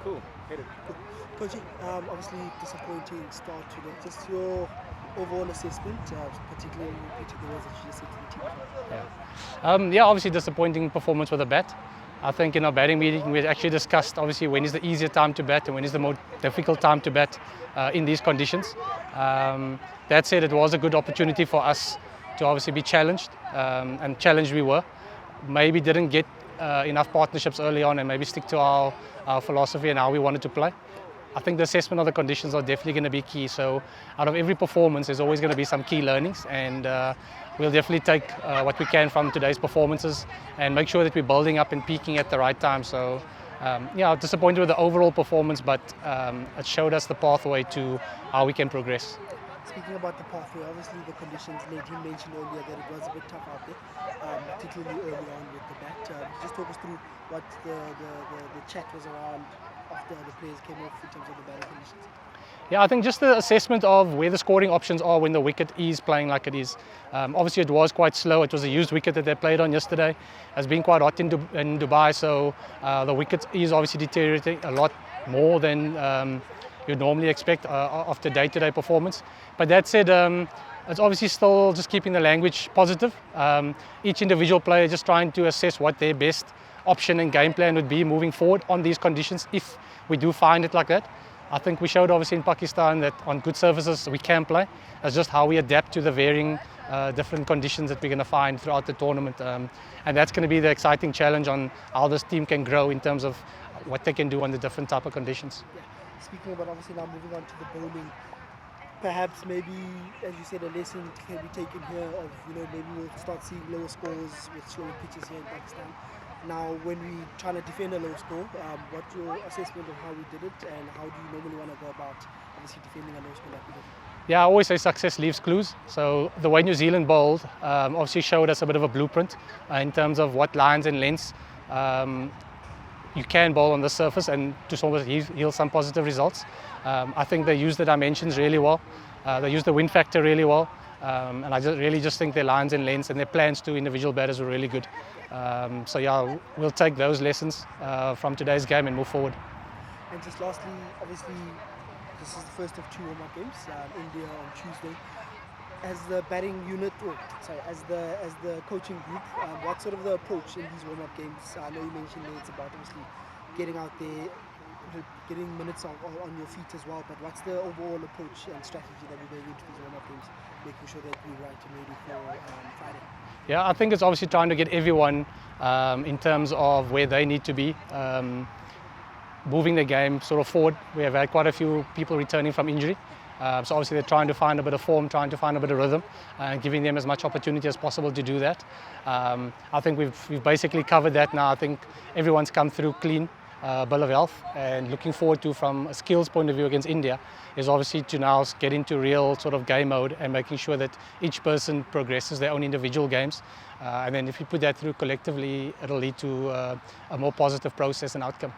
Cool. Hit it. Coach, obviously disappointing start to the, just your overall assessment, particularly to the words that you just said to the team. Yeah, obviously disappointing performance with the bat. I think in our batting meeting we actually discussed obviously when is the easier time to bat and when is the more difficult time to bat in these conditions. That said, it was a good opportunity for us to obviously be challenged, and challenged we were. Maybe didn't get enough partnerships early on and maybe stick to our philosophy and how we wanted to play. I think the assessment of the conditions are definitely going to be key. So out of every performance, there's always going to be some key learnings, and we'll definitely take what we can from today's performances and make sure that we're building up and peaking at the right time. So yeah, disappointed with the overall performance, but it showed us the pathway to how we can progress. Speaking about the pathway, obviously the conditions, Nadine mentioned earlier that it was a bit tough out there, particularly early on with the bat. Just talk us through what the chat was around after the players came off in terms of the batting conditions. Yeah, I think just the assessment of where the scoring options are when the wicket is playing like it is. Obviously it was quite slow. It was a used wicket that they played on yesterday. It's been quite hot in Dubai, so the wicket is obviously deteriorating a lot more than you'd normally expect after day-to-day performance. But that said, it's obviously still just keeping the language positive. Each individual player just trying to assess what their best option and game plan would be moving forward on these conditions if we do find it like that. I think we showed obviously in Pakistan that on good surfaces we can play. It's just how we adapt to the varying different conditions that we're going to find throughout the tournament. And that's going to be the exciting challenge on how this team can grow in terms of what they can do on the different type of conditions. Yeah. Speaking about obviously now moving on to the bowling, perhaps maybe, as you said, a lesson can be taken here of, maybe we'll start seeing lower scores with slower pitches here in Pakistan. Now, when we try to defend a low score, what's your assessment of how we did it and how do you normally want to go about obviously defending a low score like we did? Yeah, I always say success leaves clues. So the way New Zealand bowled obviously showed us a bit of a blueprint in terms of what lines and lengths you can bowl on the surface and to sort of yield some positive results. I think they used the dimensions really well. They used the wind factor really well. And I really just think their lines and lengths and their plans to individual batters were really good. So yeah, we'll take those lessons from today's game and move forward. And just lastly, obviously, this is the first of two warm-up games, India on Tuesday. As the batting unit, as the coaching group, what's sort of the approach in these warm-up games? I know you mentioned that it's about obviously getting out there, getting minutes on your feet as well, but what's the overall approach and strategy that we're going into these warm-up games, making sure that we're right and ready for Friday? Yeah, I think it's obviously trying to get everyone in terms of where they need to be, moving the game sort of forward. We have had quite a few people returning from injury. So obviously they're trying to find a bit of form, trying to find a bit of rhythm, and giving them as much opportunity as possible to do that. I think we've basically covered that now. I think everyone's come through clean, bill of health, and looking forward to, from a skills point of view against India, is obviously to now get into real sort of game mode and making sure that each person progresses their own individual games. And then if you put that through collectively, it'll lead to a more positive process and outcome.